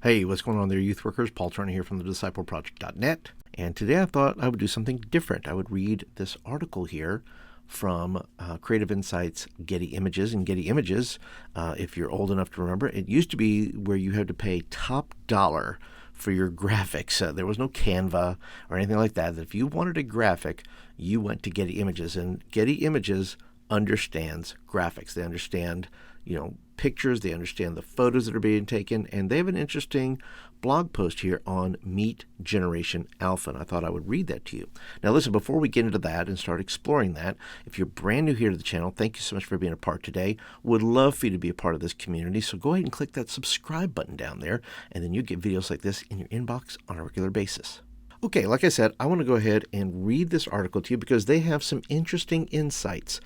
Hey, what's going on there, youth workers? Paul Turner here from the discipleproject.net. And today I thought I would do something different. I would read this article here from Creative Insights Getty Images. And Getty Images, if you're old enough to remember, it used to be where you had to pay top dollar for your graphics. There was no Canva or anything like that. If you wanted a graphic, you went to Getty Images. And Getty Images understands graphics. They understand, pictures. They understand the photos that are being taken, and they have an interesting blog post here on Meet Generation Alpha, and I thought I would read that to you. Now listen, before we get into that and start exploring that, if you're brand new here to the channel, thank you so much for being a part today. Would love for you to be a part of this community, so go ahead and click that subscribe button down there, and then you get videos like this in your inbox on a regular basis. Okay, like I said, I want to go ahead and read this article to you because they have some interesting insights,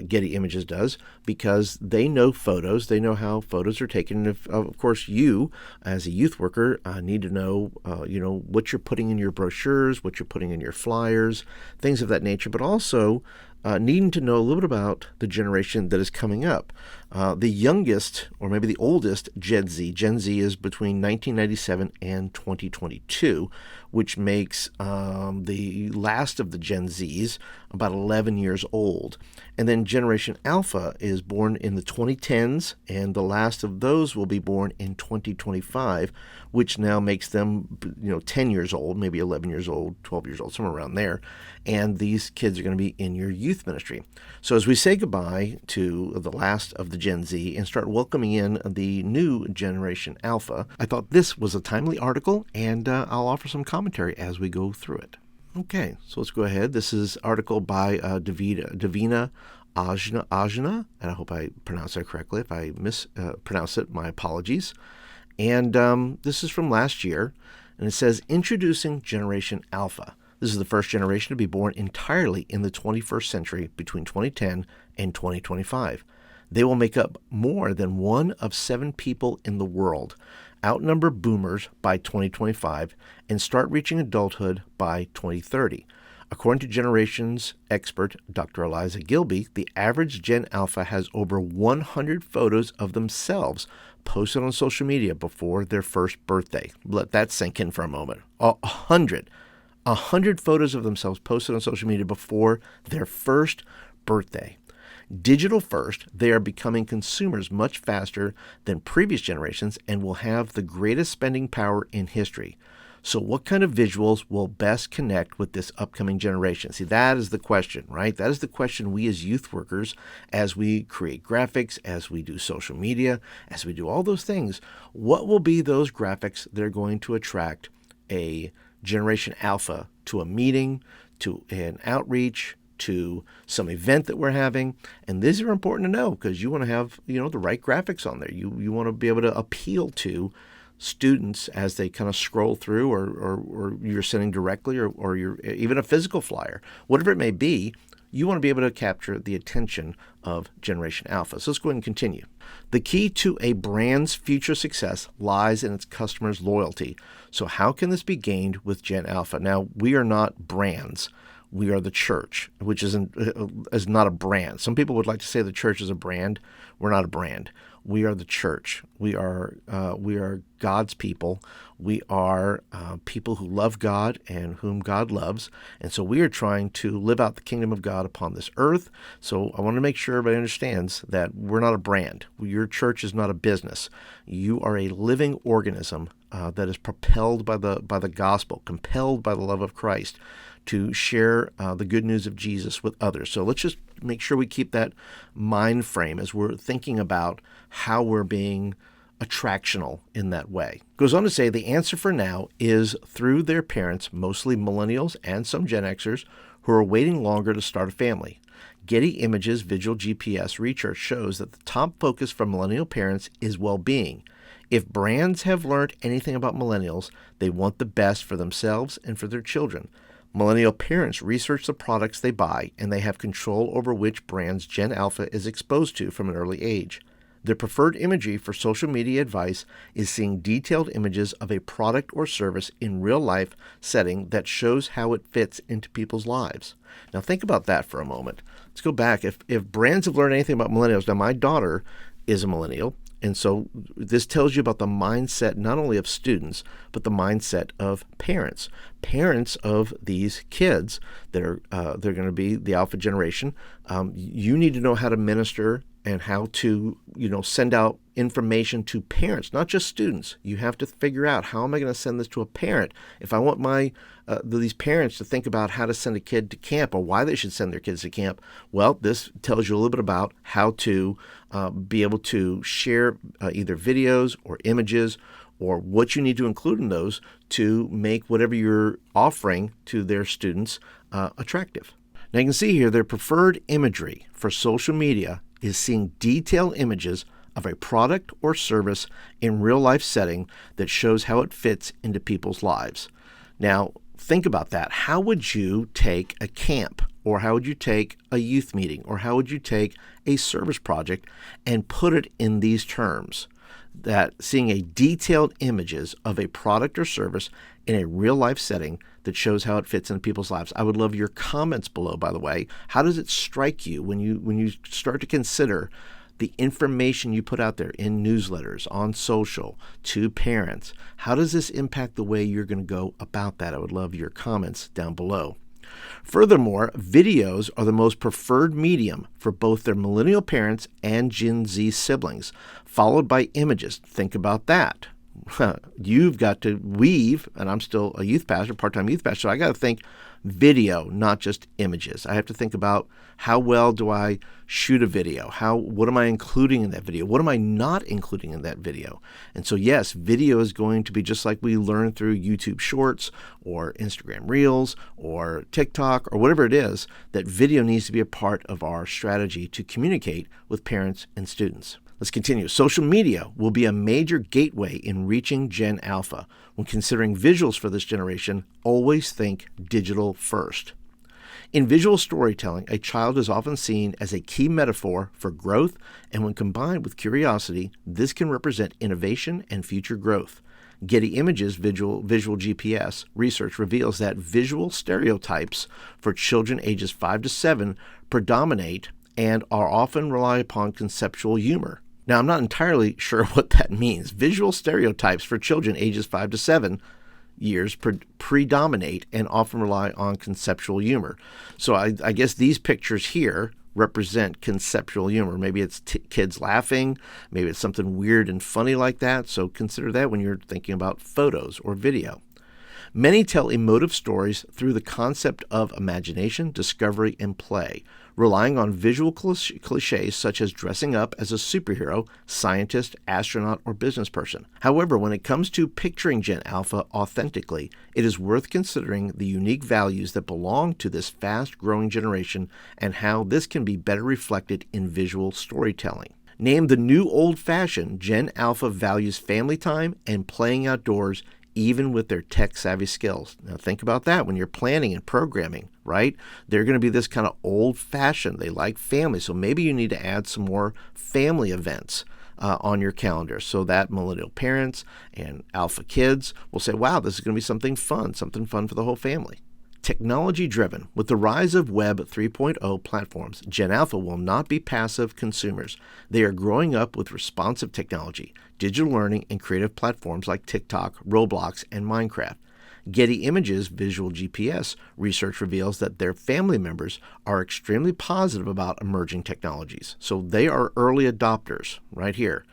Getty Images does, because they know photos. They know how photos are taken. And if, of course, you, as a youth worker, need to know, what you're putting in your brochures, what you're putting in your flyers, things of that nature, but also needing to know a little bit about the generation that is coming up. The youngest, or maybe the oldest, Gen Z. Gen Z is between 1997 and 2022, which makes the last of the Gen Zs about 11 years old. And then Generation Alpha is born in the 2010s, and the last of those will be born in 2025, which now makes them, 10 years old, maybe 11 years old, 12 years old, somewhere around there. And these kids are going to be in your youth ministry. So as we say goodbye to the last of the Gen Z and start welcoming in the new Generation Alpha, I thought this was a timely article, and I'll offer some commentary as we go through it. Okay, so let's go ahead. This is an article by Davina Ajna, and I hope I pronounced that correctly. If I mispronounce it, my apologies. And this is from last year, and it says, Introducing Generation Alpha. This is the first generation to be born entirely in the 21st century between 2010 and 2025. They will make up more than 1 of 7 people in the world, outnumber boomers by 2025, and start reaching adulthood by 2030. According to Generations expert Dr. Eliza Gilby, the average Gen Alpha has over 100 photos of themselves posted on social media before their first birthday. Let that sink in for a moment. 100 photos of themselves posted on social media before their first birthday. Digital first, they are becoming consumers much faster than previous generations and will have the greatest spending power in history. So what kind of visuals will best connect with this upcoming generation? See, that is the question, right? That is the question we as youth workers, as we create graphics, as we do social media, as we do all those things, what will be those graphics that are going to attract a Generation Alpha to a meeting, to an outreach, to some event that we're having? And these are important to know because you want to have, the right graphics on there. You want to be able to appeal to students as they kind of scroll through, or you're sending directly, or you're even a physical flyer, whatever it may be. You want to be able to capture the attention of Generation Alpha. So let's go ahead and continue. The key to a brand's future success lies in its customers' loyalty. So how can this be gained with Gen Alpha? Now, we are not brands. We are the church, which is not a brand. Some people would like to say the church is a brand. We're not a brand. We are the church. We are God's people. We are people who love God and whom God loves. And so we are trying to live out the kingdom of God upon this earth. So I want to make sure everybody understands that we're not a brand. Your church is not a business. You are a living organism that is propelled by the gospel, compelled by the love of Christ, to share the good news of Jesus with others. So let's just make sure we keep that mind frame as we're thinking about how we're being attractional in that way. Goes on to say the answer for now is through their parents, mostly millennials and some Gen Xers, who are waiting longer to start a family. Getty Images Visual GPS research shows that the top focus for millennial parents is well-being. If brands have learned anything about millennials, they want the best for themselves and for their children. Millennial parents research the products they buy, and they have control over which brands Gen Alpha is exposed to from an early age. Their preferred imagery for social media advice is seeing detailed images of a product or service in real-life setting that shows how it fits into people's lives. Now think about that for a moment. Let's go back. If brands have learned anything about millennials, now my daughter is a millennial, And so this tells you about the mindset not only of students, but the mindset of parents. Parents of these kids that are they're going to be the alpha generation. You need to know how to minister and how to, send out information to parents, not just students. You have to figure out, how am I going to send this to a parent? If I want these parents to think about how to send a kid to camp or why they should send their kids to camp, well, this tells you a little bit about how to be able to share either videos or images or what you need to include in those to make whatever you're offering to their students attractive. Now you can see here their preferred imagery for social media is seeing detailed images of a product or service in real-life setting that shows how it fits into people's lives. Now, think about that. How would you take a camp, or how would you take a youth meeting, or how would you take a service project and put it in these terms? That seeing a detailed images of a product or service in a real-life setting that shows how it fits into people's lives. I would love your comments below, by the way. How does it strike you when you start to consider the information you put out there in newsletters, on social, to parents? How does this impact the way you're going to go about that? I would love your comments down below. Furthermore, videos are the most preferred medium for both their millennial parents and Gen Z siblings, followed by images. Think about that. You've got to weave, and I'm still a youth pastor, part-time youth pastor, so I got to think video, not just images. I have to think about, how well do I shoot a video? What am I including in that video? What am I not including in that video? And so yes, video is going to be just like we learn through YouTube Shorts or Instagram Reels or TikTok or whatever it is, that video needs to be a part of our strategy to communicate with parents and students. Let's continue. Social media will be a major gateway in reaching Gen Alpha. When considering visuals for this generation, always think digital first. In visual storytelling, a child is often seen as a key metaphor for growth, and when combined with curiosity, this can represent innovation and future growth. Getty Images Visual GPS research reveals that visual stereotypes for children ages 5 to 7 predominate and are often rely upon conceptual humor. Now, I'm not entirely sure what that means. Visual stereotypes for children ages 5 to 7 years predominate and often rely on conceptual humor. So I guess these pictures here represent conceptual humor. Maybe it's kids laughing. Maybe it's something weird and funny like that. So consider that when you're thinking about photos or video. Many tell emotive stories through the concept of imagination, discovery, and play, relying on visual cliches such as dressing up as a superhero, scientist, astronaut, or business person. However, when it comes to picturing Gen Alpha authentically, it is worth considering the unique values that belong to this fast-growing generation and how this can be better reflected in visual storytelling. Named the new old-fashioned, Gen Alpha values family time and playing outdoors, even with their tech-savvy skills. Now think about that when you're planning and programming, right? They're going to be this kind of old-fashioned. They like family, so maybe you need to add some more family events on your calendar so that millennial parents and alpha kids will say, wow, this is going to be something fun for the whole family. Technology-driven. With the rise of Web 3.0 platforms, Gen Alpha will not be passive consumers. They are growing up with responsive technology, digital learning, and creative platforms like TikTok, Roblox, and Minecraft. Getty Images Visual GPS research reveals that their family members are extremely positive about emerging technologies. So they are early adopters right here.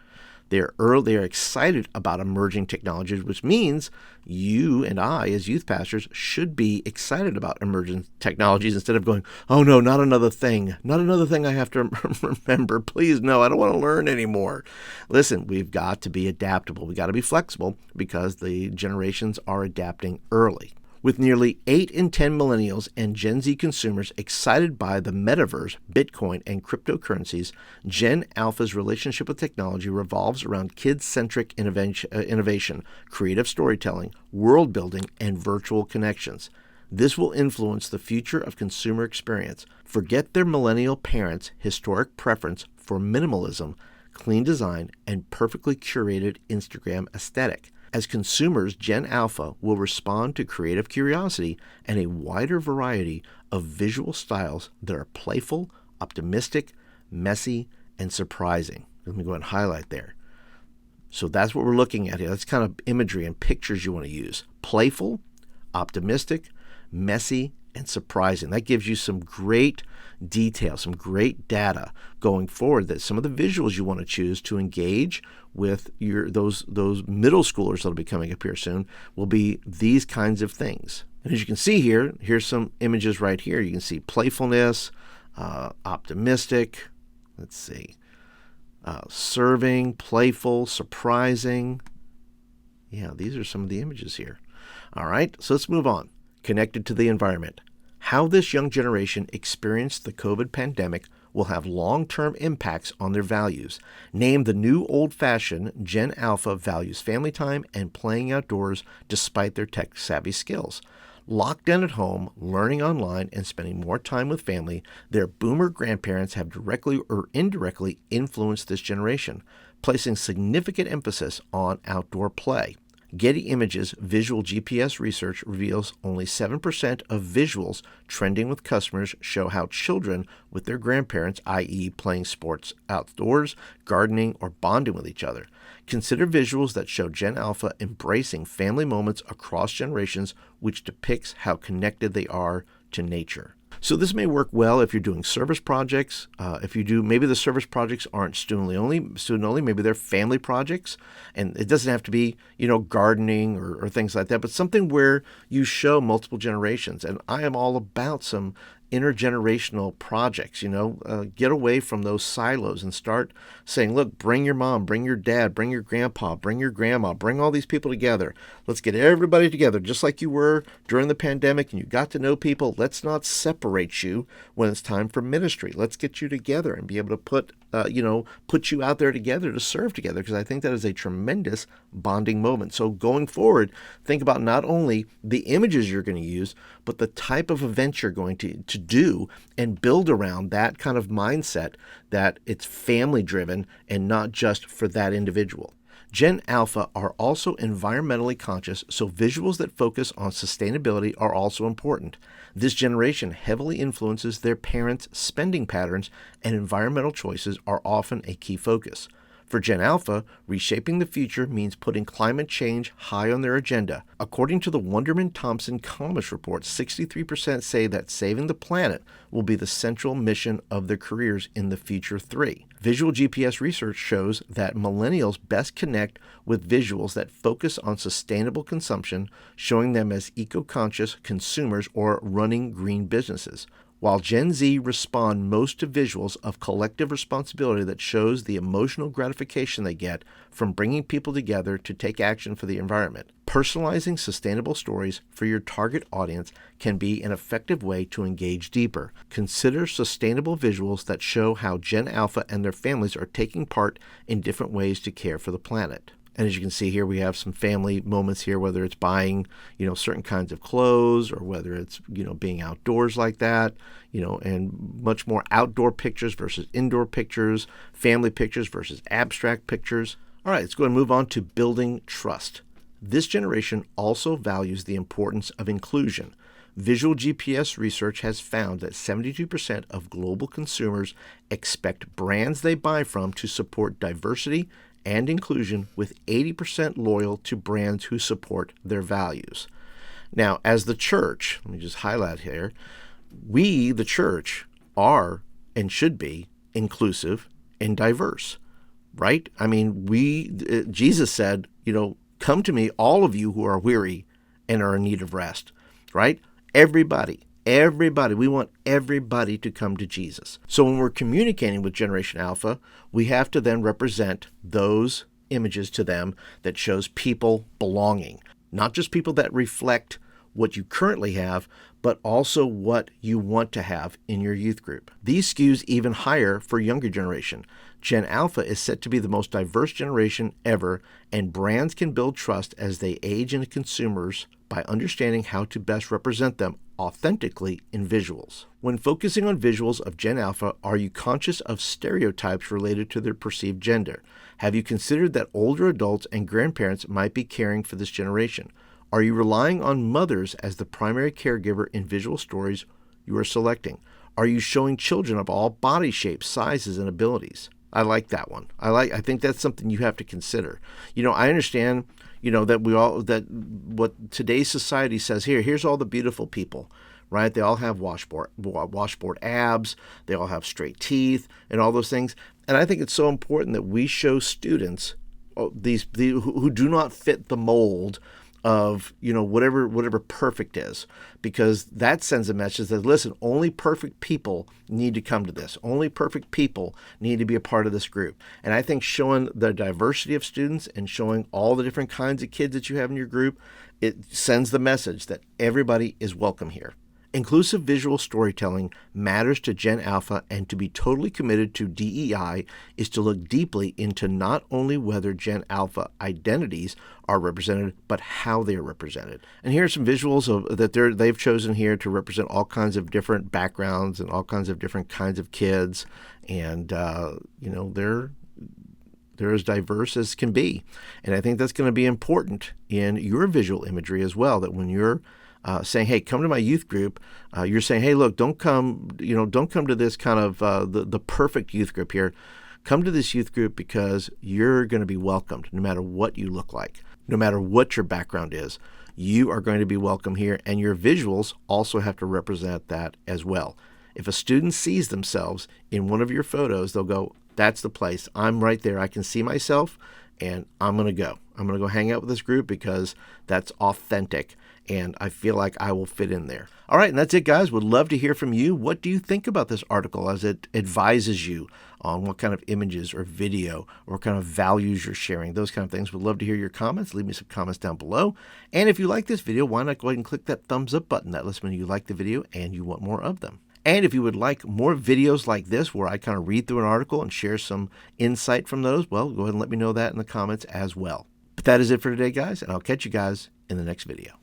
They are excited about emerging technologies, which means you and I, as youth pastors, should be excited about emerging technologies instead of going, oh no, not another thing I have to remember. Please, no, I don't want to learn anymore. Listen, we've got to be adaptable. We've got to be flexible because the generations are adapting early. With nearly 8 in 10 millennials and Gen Z consumers excited by the metaverse, Bitcoin, and cryptocurrencies, Gen Alpha's relationship with technology revolves around kid-centric innovation, creative storytelling, world building, and virtual connections. This will influence the future of consumer experience. Forget their millennial parents' historic preference for minimalism, clean design, and perfectly curated Instagram aesthetic. As consumers, Gen Alpha will respond to creative curiosity and a wider variety of visual styles that are playful, optimistic, messy, and surprising. Let me go ahead and highlight there. So that's what we're looking at here. That's kind of imagery and pictures you want to use. Playful, optimistic, messy, and surprising. That gives you some great detail, some great data going forward, that some of the visuals you want to choose to engage with those middle schoolers that'll be coming up here soon will be these kinds of things. And as you can see here, here's some images right here. You can see playfulness, optimistic, let's see, serving, playful, surprising. Yeah, these are some of the images here. All right, so let's move on. Connected to the environment. How this young generation experienced the COVID pandemic will have long-term impacts on their values. Named the new old-fashioned, Gen Alpha values family time and playing outdoors despite their tech-savvy skills. Locked in at home, learning online, and spending more time with family, their boomer grandparents have directly or indirectly influenced this generation, placing significant emphasis on outdoor play. Getty Images visual GPS research reveals only 7% of visuals trending with customers show how children with their grandparents, i.e. playing sports outdoors, gardening, or bonding with each other. Consider visuals that show Gen Alpha embracing family moments across generations, which depicts how connected they are to nature. So this may work well if you're doing service projects. If you do, maybe the service projects aren't student only, maybe they're family projects, and it doesn't have to be, gardening or things like that, but something where you show multiple generations. And I am all about some intergenerational projects, get away from those silos and start saying, look, bring your mom, bring your dad, bring your grandpa, bring your grandma, bring all these people together. Let's get everybody together just like you were during the pandemic and you got to know people. Let's not separate you when it's time for ministry. Let's get you together and be able to put you out there together to serve together, because I think that is a tremendous bonding moment. So going forward, think about not only the images you're going to use, but the type of events you're going to do and build around that kind of mindset that it's family driven and not just for that individual. Gen Alpha are also environmentally conscious, so visuals that focus on sustainability are also important. This generation heavily influences their parents' spending patterns, and environmental choices are often a key focus. For Gen Alpha, reshaping the future means putting climate change high on their agenda. According to the Wunderman-Thompson Commerce Report, 63% say that saving the planet will be the central mission of their careers in the future 3. Visual GPS research shows that millennials best connect with visuals that focus on sustainable consumption, showing them as eco-conscious consumers or running green businesses, while Gen Z respond most to visuals of collective responsibility that shows the emotional gratification they get from bringing people together to take action for the environment. Personalizing sustainable stories for your target audience can be an effective way to engage deeper. Consider sustainable visuals that show how Gen Alpha and their families are taking part in different ways to care for the planet. And as you can see here, we have some family moments here, whether it's buying, certain kinds of clothes, or whether it's, being outdoors like that, and much more outdoor pictures versus indoor pictures, family pictures versus abstract pictures. All right, let's go and move on to building trust. This generation also values the importance of inclusion. Visual GPS research has found that 72% of global consumers expect brands they buy from to support diversity and inclusion, with 80% loyal to brands who support their values. Now, as the church, let me just highlight here, we, the church, are and should be inclusive and diverse, right? I mean, Jesus said, come to me, all of you who are weary and are in need of rest, right? Everybody. We want everybody to come to Jesus. So when we're communicating with Generation Alpha, we have to then represent those images to them that shows people belonging, not just people that reflect what you currently have, but also what you want to have in your youth group. These skews even higher for younger generation. Gen Alpha is set to be the most diverse generation ever, and brands can build trust as they age into consumers by understanding how to best represent them authentically in visuals. When focusing on visuals of Gen Alpha, are you conscious of stereotypes related to their perceived gender? Have you considered that older adults and grandparents might be caring for this generation? Are you relying on mothers as the primary caregiver in visual stories you are selecting? Are you showing children of all body shapes, sizes, and abilities? I like that one. I think that's something you have to consider. I understand, that what today's society says here's all the beautiful people, right? They all have washboard abs, they all have straight teeth and all those things. And I think it's so important that we show students who do not fit the mold of whatever perfect is, because that sends a message that, listen, only perfect people need to come to this. Only perfect people need to be a part of this group. And I think showing the diversity of students and showing all the different kinds of kids that you have in your group, it sends the message that everybody is welcome here. Inclusive visual storytelling matters to Gen Alpha, and to be totally committed to DEI is to look deeply into not only whether Gen Alpha identities are represented, but how they are represented. And here are some visuals that they've chosen here to represent all kinds of different backgrounds and all kinds of different kinds of kids. And, they're as diverse as can be. And I think that's going to be important in your visual imagery as well, that when you're saying, hey, come to my youth group, you're saying, hey, look, don't come to this kind of the perfect youth group here. Come to this youth group because you're going to be welcomed no matter what you look like, no matter what your background is. You are going to be welcome here, and your visuals also have to represent that as well. If a student sees themselves in one of your photos, they'll go, that's the place. I'm right there. I can see myself, and I'm going to go. I'm going to go hang out with this group because that's authentic, and I feel like I will fit in there. All right, and that's it, guys. Would love to hear from you. What do you think about this article as it advises you on what kind of images or video or what kind of values you're sharing? Those kind of things. Would love to hear your comments. Leave me some comments down below. And if you like this video, why not go ahead and click that thumbs up button? That lets me know you like the video and you want more of them. And if you would like more videos like this where I kind of read through an article and share some insight from those, well, go ahead and let me know that in the comments as well. But that is it for today, guys, and I'll catch you guys in the next video.